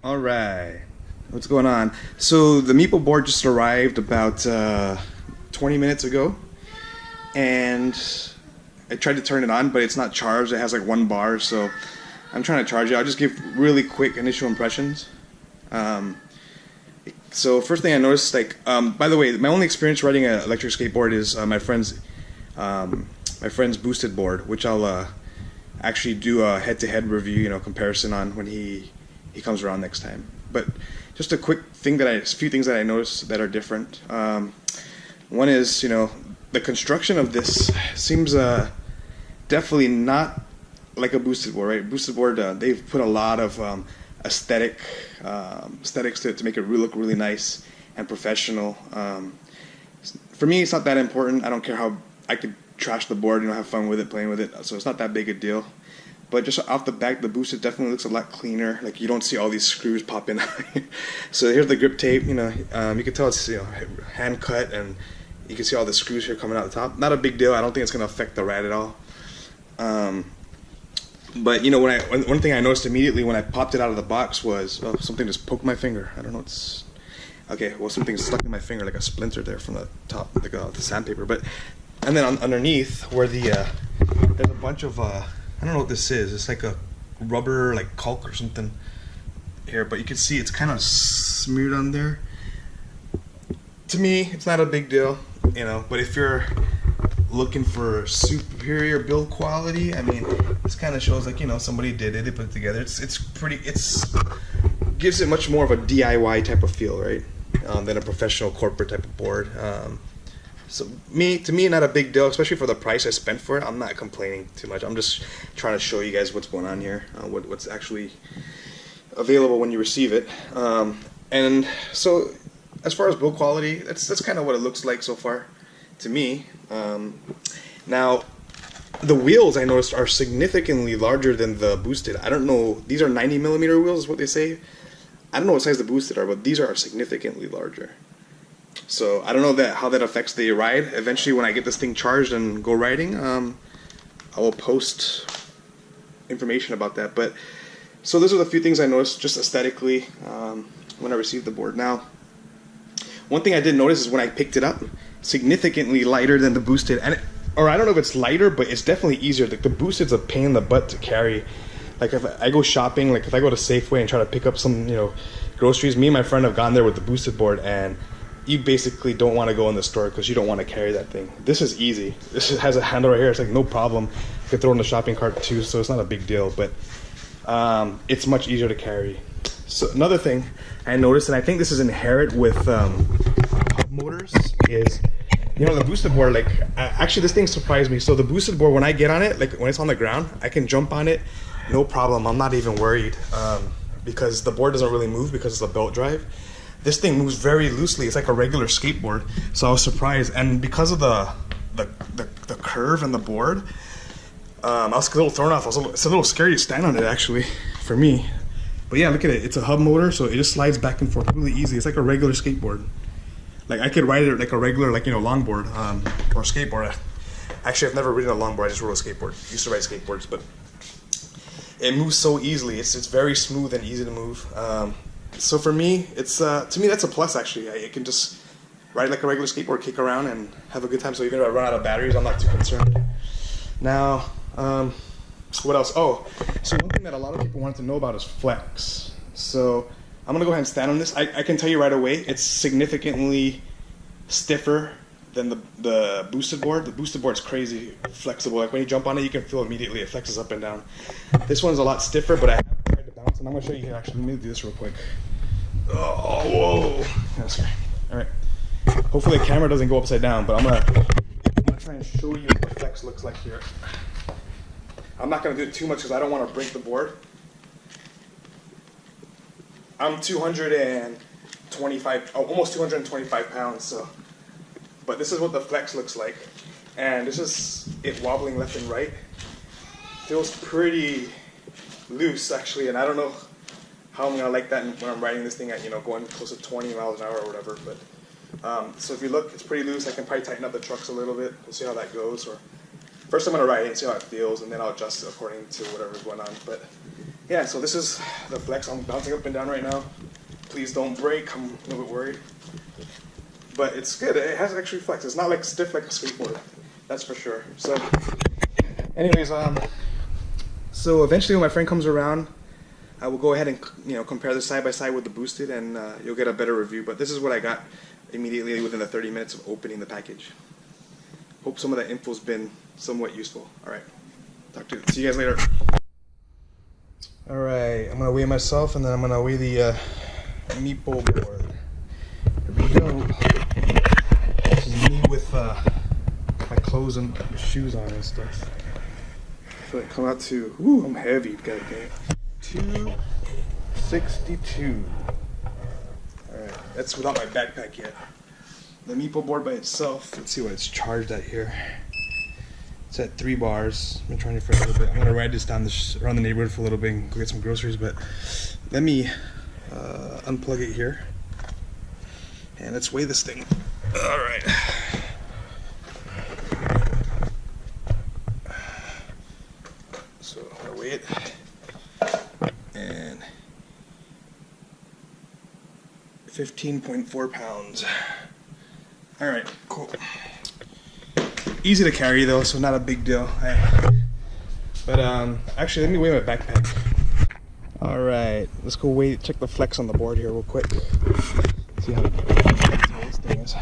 All right, what's going on? So the Meepo board just arrived about 20 minutes ago, and I tried to turn it on, but it's not charged. It has like 1 bar, so I'm trying to charge it. I'll just give really quick initial impressions. Um, so first thing I noticed, by the way, my only experience riding an electric skateboard is my friend's boosted board, which I'll actually do a head-to-head review, comparison on when he comes around next time. But just a few things that I noticed that are different. One is, the construction of this seems definitely not like a boosted board, right? Boosted board, they've put a lot of aesthetics to make it look really nice and professional. For me, it's not that important. I don't care how I could trash the board, have fun with it, playing with it. So it's not that big a deal. But just off the back, the boosted definitely looks a lot cleaner. Like you don't see all these screws popping out. So here's the grip tape. You can tell it's hand cut, and you can see all the screws here coming out the top. Not a big deal. I don't think it's going to affect the ride at all. But one thing I noticed immediately when I popped it out of the box was something just poked my finger. I don't know. It's okay. Well, something stuck in my finger, like a splinter there from the top, like the sandpaper. And then underneath where there's a bunch of I don't know what this is. It's like a rubber, like caulk or something here, but you can see it's kind of smeared on there. To me, it's not a big deal, but if you're looking for superior build quality, I mean, this kind of shows like, somebody did it, they put it together. It's gives it much more of a DIY type of feel, right? Than a professional corporate type of board. So to me, not a big deal, especially for the price I spent for it. I'm not complaining too much. I'm just trying to show you guys what's going on here, what's actually available when you receive it. And so, as far as build quality, that's kind of what it looks like so far, to me. Now, the wheels I noticed are significantly larger than the boosted. I don't know. These are 90mm wheels, is what they say. I don't know what size the boosted are, but these are significantly larger. So I don't know how that affects the ride. Eventually, when I get this thing charged and go riding, I will post information about that. But so those are the few things I noticed just aesthetically when I received the board. Now, one thing I did notice is when I picked it up, significantly lighter than the boosted, or I don't know if it's lighter, but it's definitely easier. Like the boosted's a pain in the butt to carry. Like if I go shopping, like if I go to Safeway and try to pick up some groceries, me and my friend have gone there with the boosted board, and you basically don't want to go in the store because you don't want to carry that thing. This is easy. This has a handle right here. It's like no problem. You can throw it in the shopping cart too, so it's not a big deal. But it's much easier to carry. So another thing I noticed, and I think this is inherent with hub motors, is the boosted board. Like actually, this thing surprised me. So the boosted board, when I get on it, like when it's on the ground, I can jump on it, no problem. I'm not even worried because the board doesn't really move because it's a belt drive. This thing moves very loosely. It's like a regular skateboard. So I was surprised, and because of the curve in the board, I was a little thrown off. It's a little scary to stand on it actually, for me. But yeah, look at it. It's a hub motor, so it just slides back and forth really easy. It's like a regular skateboard. Like I could ride it like a regular, longboard or skateboard. Actually, I've never ridden a longboard. I just rode a skateboard. I used to ride skateboards, but it moves so easily. It's very smooth and easy to move. So for me, to me that's a plus actually. I can just ride like a regular skateboard, kick around, and have a good time. So even if I run out of batteries, I'm not too concerned. Now, what else? Oh, so one thing that a lot of people wanted to know about is flex. So I'm gonna go ahead and stand on this. I can tell you right away, it's significantly stiffer than the boosted board. The boosted board's crazy flexible. Like when you jump on it, you can feel immediately it flexes up and down. This one's a lot stiffer, but I have tried to bounce, and I'm gonna show you here. Actually, let me do this real quick. Oh, whoa! That's right. All right. Hopefully the camera doesn't go upside down, but I'm gonna try and show you what the flex looks like here. I'm not gonna do it too much because I don't want to break the board. I'm 225, almost 225 pounds, so. But this is what the flex looks like, and this is it wobbling left and right. Feels pretty loose actually, and I don't know how I'm gonna like that when I'm riding this thing at going close to 20 miles an hour or whatever. But so if you look, it's pretty loose. I can probably tighten up the trucks a little bit. We'll see how that goes. Or first I'm gonna ride it and see how it feels, and then I'll adjust it according to whatever's going on. But yeah, so this is the flex. I'm bouncing up and down right now. Please don't break. I'm a little bit worried. But it's good. It has actually flex. It's not like stiff like a skateboard. That's for sure. So, anyways, so eventually when my friend comes around, I will go ahead and compare this side by side with the boosted, and you'll get a better review. But this is what I got immediately within the 30 minutes of opening the package. Hope some of that info's been somewhat useful. All right, see you guys later. All right, I'm gonna weigh myself, and then I'm gonna weigh the Meepo Board. Here we go. This is me with my clothes and shoes on and stuff. So it come out to, ooh, I'm heavy, guys. 262. Alright, that's without my backpack yet. The Meepo Board by itself, let's see what it's charged at here. It's at 3 bars. I've been trying it for a little bit. I'm gonna ride this down around the neighborhood for a little bit and go get some groceries, but let me unplug it here. And let's weigh this thing. Alright. So I'll weigh it. And 15.4 pounds. Alright, cool. Easy to carry though, so not a big deal. But actually, let me weigh my backpack. Alright, let's go check the flex on the board here real quick. See how this thing is.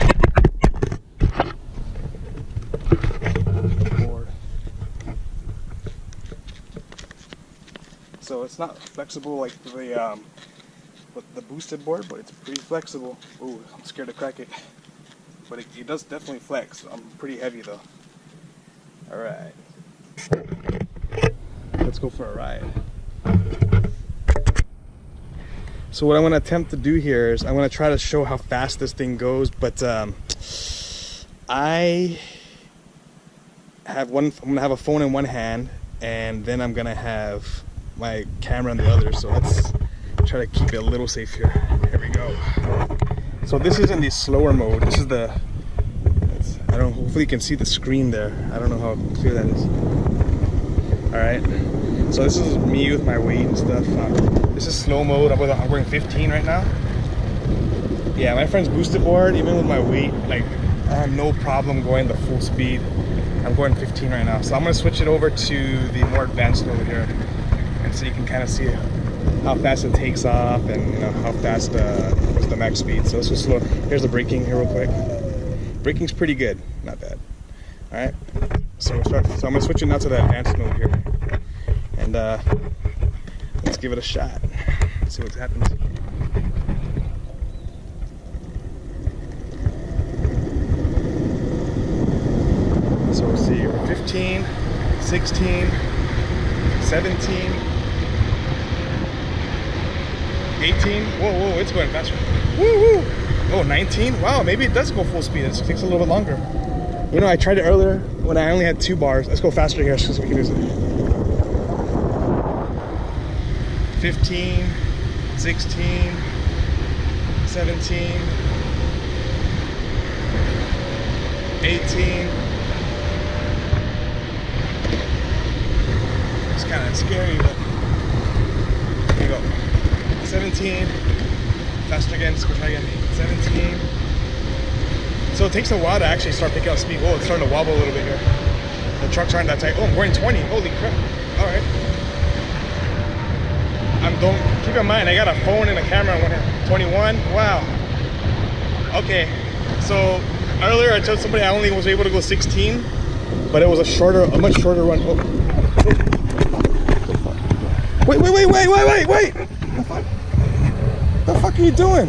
Board. So it's not flexible like the boosted board, but it's pretty flexible. Ooh, I'm scared to crack it. But it does definitely flex. I'm pretty heavy though. Alright. Let's go for a ride. So what I'm going to attempt to do here is I'm going to try to show how fast this thing goes, but I have I'm going to have a phone in one hand, and then I'm going to have my camera in the other, so let's try to keep it a little safe here. Here we go. So this is in the slower mode. This is hopefully you can see the screen there. I don't know how clear that is. Alright, so this is me with my weight and stuff. This is slow mode. I'm wearing 15 right now. Yeah, my friend's boosted board, even with my weight, like I have no problem going the full speed. I'm going 15 right now. So I'm going to switch it over to the more advanced mode here. And so you can kind of see how fast it takes off and how fast what's the max speed. So let's just slow. Here's the braking here real quick. Braking's pretty good, not bad. All right, so I'm gonna switch it now to the advanced mode here, and let's give it a shot. Let's see what happens. So we'll see. 15, 16, 17, 18. Whoa, it's going faster. Woo! Oh, 19? Wow, maybe it does go full speed. It takes a little bit longer. I tried it earlier when I only had 2 bars. Let's go faster here so we can use it. 15, 16, 17, 18. It's kind of scary, but here we go. 17. Faster again, let's go try again. 17. So it takes a while to actually start picking up speed. Oh, it's starting to wobble a little bit here. The trucks aren't that tight. Oh, I'm going 20. Holy crap. Alright. Keep in mind, I got a phone and a camera in one hand. 21. Wow. Okay. So earlier I told somebody I only was able to go 16, but it was a much shorter run. Oh. Wait. What the fuck are you doing?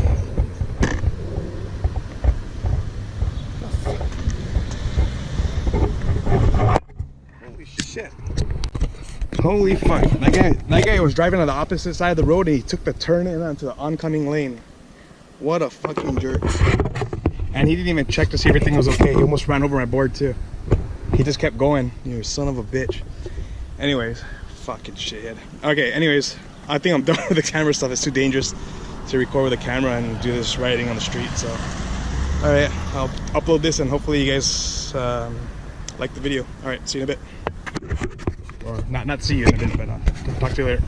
Holy shit. Holy fuck. That guy was driving on the opposite side of the road and he took the turn in onto the oncoming lane. What a fucking jerk. And he didn't even check to see if everything was okay. He almost ran over my board too. He just kept going. You son of a bitch. Anyways, fucking shithead. Okay, anyways, I think I'm done with the camera stuff. It's too dangerous to record with a camera and do this riding on the street. So all right, I'll upload this and hopefully you guys like the video. All right, see you in a bit, or not see you in a bit, but talk to you later.